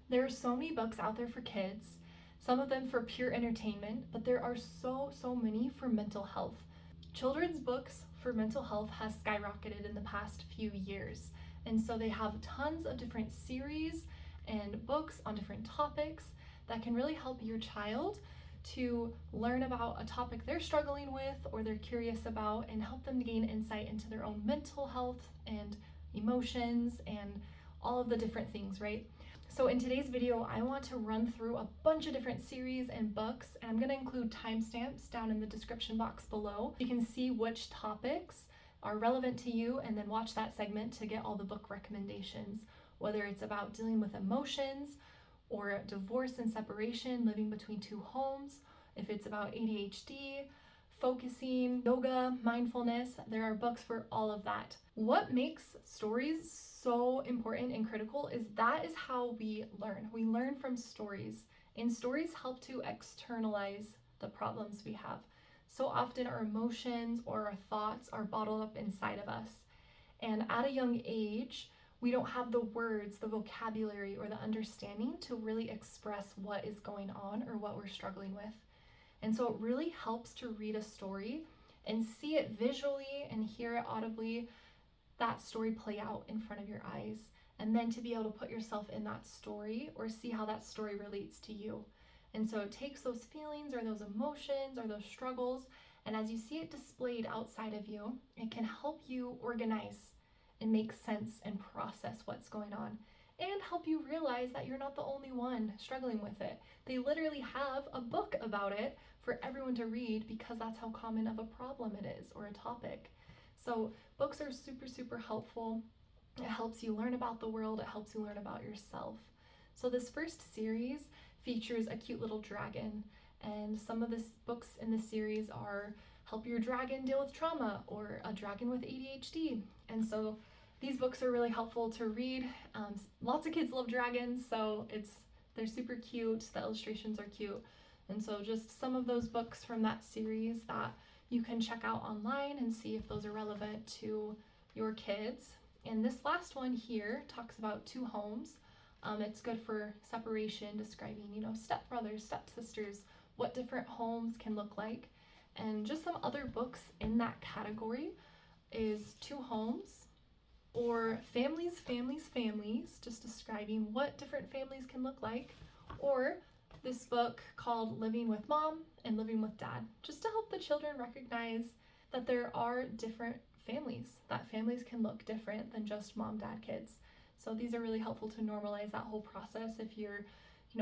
There are so many books out there for kids, some of them for pure entertainment, but there are so many for mental health. Children's books for mental health has skyrocketed in the past few years. And so they have tons of different series and books on different topics that can really help your child to learn about a topic they're struggling with or they're curious about, and help them to gain insight into their own mental health and emotions and all of the different things, right? So in today's video, I want to run through a bunch of different series and books, and I'm going to include timestamps down in the description box below. You can see which topics are relevant to you and then watch that segment to get all the book recommendations, whether it's about dealing with emotions or divorce and separation, living between two homes, if it's about ADHD, focusing, yoga, mindfulness. There are books for all of that. What makes stories so important and critical is that is how we learn. We learn from stories, and stories help to externalize the problems we have. So often our emotions or our thoughts are bottled up inside of us. And at a young age, we don't have the words, the vocabulary, or the understanding to really express what is going on or what we're struggling with. And so it really helps to read a story and see it visually and hear it audibly, that story play out in front of your eyes, and then to be able to put yourself in that story or see how that story relates to you. And so it takes those feelings or those emotions or those struggles, and as you see it displayed outside of you, it can help you organize and make sense and process what's going on, and help you realize that you're not the only one struggling with it. They literally have a book about it for everyone to read because that's how common of a problem it is, or a topic. So books are super helpful. It helps you learn about the world. It helps you learn about yourself. So this first series features a cute little dragon, and some of the books in this series are help your dragon deal with trauma, or a dragon with ADHD. And so these books are really helpful to read. Lots of kids love dragons, so they're super cute. The illustrations are cute. And so just some of those books from that series that you can check out online and see if those are relevant to your kids. And this last one here talks about two homes. It's good for separation, describing, stepbrothers, stepsisters, what different homes can look like. And just some other books in that category is Two Homes, or Families, just describing what different families can look like, or this book called Living with Mom and Living with Dad, just to help the children recognize that there are different families, that families can look different than just mom, dad, kids. So these are really helpful to normalize that whole process if you're,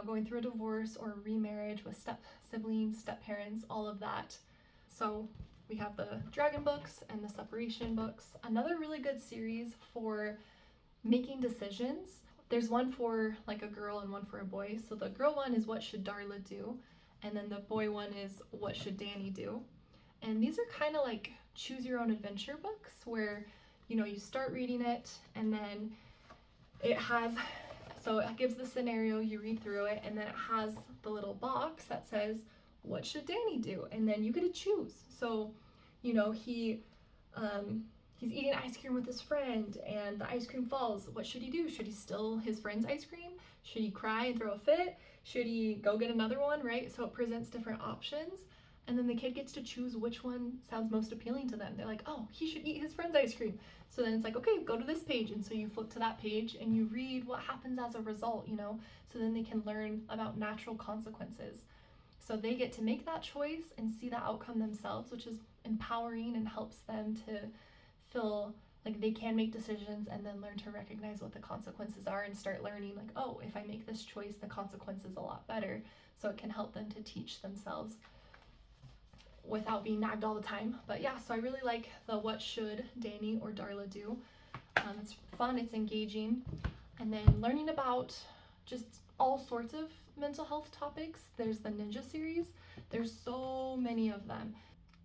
going through a divorce or a remarriage with step siblings, step parents, all of that. So we have the dragon books and the separation books. Another really good series for making decisions. There's one for like a girl and one for a boy. So the girl one is What Should Darla Do? And then the boy one is What Should Danny Do? And these are kind of like choose your own adventure books where, you start reading it, and then it gives the scenario, you read through it, and then it has the little box that says, what should Danny do? And then you get to choose. So, he's eating ice cream with his friend and the ice cream falls. What should he do? Should he steal his friend's ice cream? Should he cry and throw a fit? Should he go get another one, right? So it presents different options, and then the kid gets to choose which one sounds most appealing to them. They're like, oh, he should eat his friend's ice cream. So then it's like, okay, go to this page. And so you flip to that page and you read what happens as a result, so then they can learn about natural consequences. So they get to make that choice and see the outcome themselves, which is empowering and helps them to feel like they can make decisions, and then learn to recognize what the consequences are and start learning like, oh, if I make this choice, the consequence is a lot better. So it can help them to teach themselves without being nagged all the time. But yeah, so I really like the What Should Danny or Darla Do? It's fun, it's engaging. And then learning about just all sorts of mental health topics. There's the Ninja series. There's so many of them.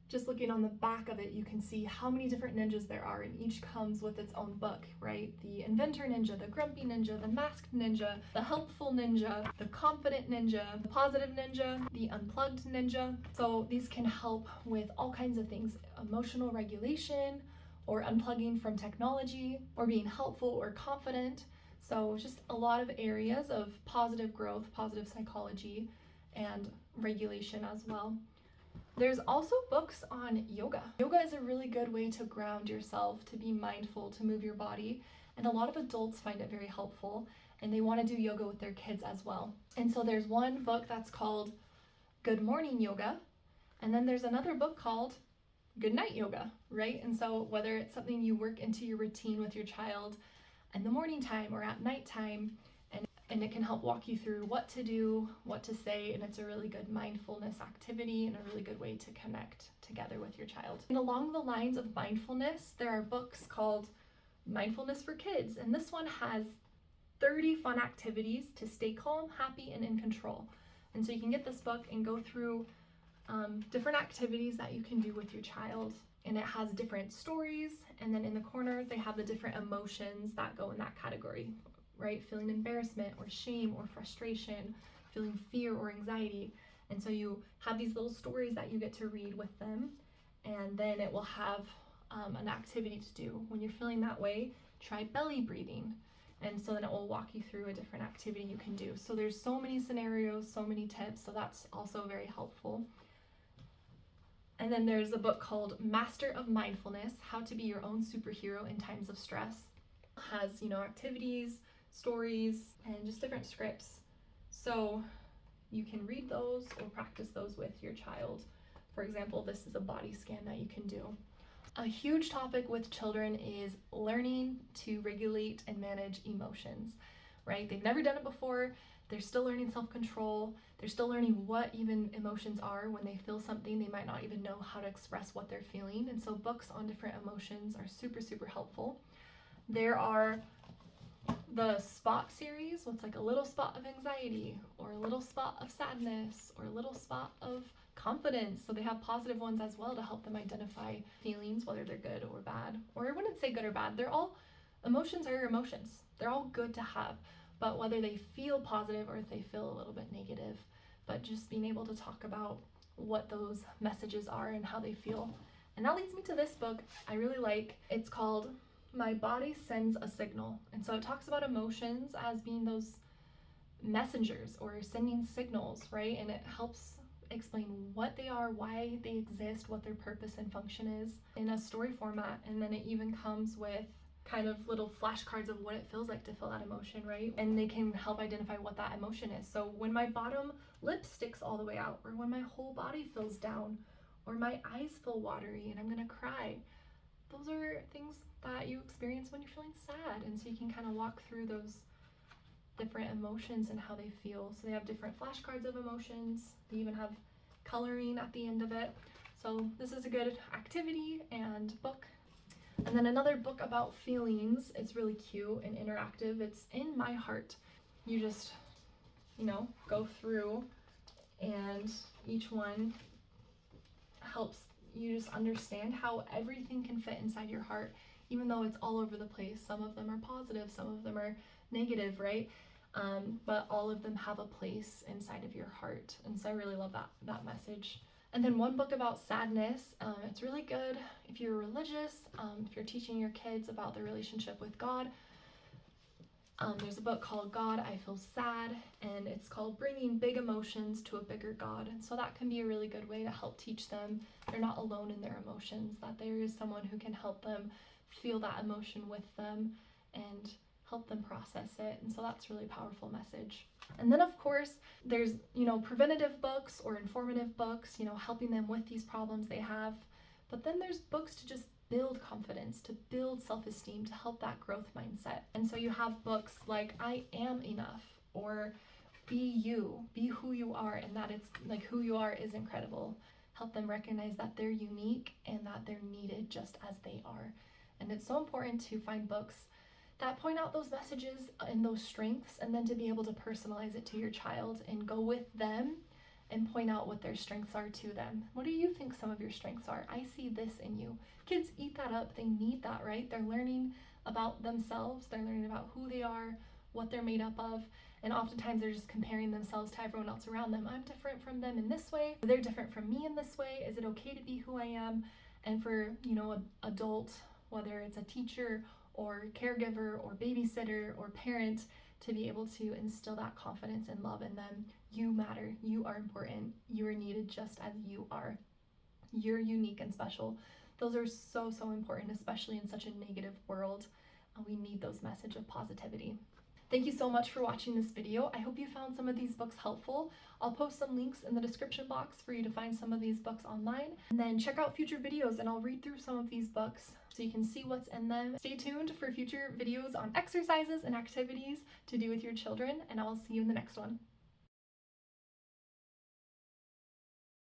Just looking on the back of it, you can see how many different ninjas there are, and each comes with its own book, right? The inventor ninja, the grumpy ninja, the masked ninja, the helpful ninja, the confident ninja, the positive ninja, the unplugged ninja. So these can help with all kinds of things, emotional regulation, or unplugging from technology, or being helpful or confident. So just a lot of areas of positive growth, positive psychology, and regulation as well. There's also books on yoga. Yoga is a really good way to ground yourself, to be mindful, to move your body. And a lot of adults find it very helpful, and they want to do yoga with their kids as well. And so there's one book that's called Good Morning Yoga, and then there's another book called Good Night Yoga, right? And so whether it's something you work into your routine with your child in the morning time or at nighttime, and it can help walk you through what to do, what to say, and it's a really good mindfulness activity and a really good way to connect together with your child. And along the lines of mindfulness, there are books called Mindfulness for Kids, and this one has 30 fun activities to stay calm, happy, and in control. And so you can get this book and go through different activities that you can do with your child. And it has different stories, and then in the corner they have the different emotions that go in that category, right? Feeling embarrassment or shame or frustration, feeling fear or anxiety. And so you have these little stories that you get to read with them, and then it will have an activity to do. When you're feeling that way, try belly breathing. And so then it will walk you through a different activity you can do. So there's so many scenarios, so many tips, so that's also very helpful. And then there's a book called Master of Mindfulness, How to Be Your Own Superhero in Times of Stress. It has, activities, stories, and just different scripts. So you can read those or practice those with your child. For example, this is a body scan that you can do. A huge topic with children is learning to regulate and manage emotions, right? They've never done it before. They're still learning self-control. They're still learning what even emotions are. When they feel something, they might not even know how to express what they're feeling. And so books on different emotions are super, super helpful. There are the spot series, what's like a little spot of anxiety or a little spot of sadness or a little spot of confidence. So they have positive ones as well to help them identify feelings, whether they're good or bad. Or I wouldn't say good or bad. Emotions are emotions. They're all good to have, but whether they feel positive or if they feel a little bit negative, but just being able to talk about what those messages are and how they feel. And that leads me to this book I really like. It's called My Body Sends a Signal. And so it talks about emotions as being those messengers or sending signals, right? And it helps explain what they are, why they exist, what their purpose and function is in a story format. And then it even comes with kind of little flashcards of what it feels like to feel that emotion, right? And they can help identify what that emotion is. So when my bottom lip sticks all the way out, or when my whole body feels down, or my eyes feel watery and I'm gonna cry, those are things that you experience when you're feeling sad. And so you can kind of walk through those different emotions and how they feel. So they have different flashcards of emotions. They even have coloring at the end of it. So this is a good activity and book. And then another book about feelings. It's really cute and interactive. It's In My Heart. You just, go through, and each one helps you just understand how everything can fit inside your heart, even though it's all over the place. Some of them are positive, some of them are negative, right? But all of them have a place inside of your heart. And so I really love that message. And then one book about sadness. It's really good if you're religious, if you're teaching your kids about their relationship with God. There's a book called God, I Feel Sad, and it's called Bringing Big Emotions to a Bigger God. And so that can be a really good way to help teach them they're not alone in their emotions, that there is someone who can help them feel that emotion with them and help them process it. And so that's a really powerful message. And then of course there's, preventative books or informative books, helping them with these problems they have. But then there's books to just build confidence, to build self-esteem, to help that growth mindset. And so you have books like I Am Enough, or Be You, Be Who You Are, and that it's like who you are is incredible. Help them recognize that they're unique and that they're needed just as they are. And it's so important to find books that point out those messages and those strengths, and then to be able to personalize it to your child and go with them and point out what their strengths are to them. What do you think some of your strengths are? I see this in you. Kids eat that up. They need that, right? They're learning about themselves. They're learning about who they are, what they're made up of. And oftentimes they're just comparing themselves to everyone else around them. I'm different from them in this way. They're different from me in this way. Is it okay to be who I am? And for, an adult, whether it's a teacher or caregiver or babysitter or parent to be able to instill that confidence and love in them. You matter. You are important. You are needed just as you are. You're unique and special. Those are so, so important, especially in such a negative world. We need those messages of positivity. Thank you so much for watching this video. I hope you found some of these books helpful. I'll post some links in the description box for you to find some of these books online. And then check out future videos and I'll read through some of these books so you can see what's in them. Stay tuned for future videos on exercises and activities to do with your children, and I'll see you in the next one.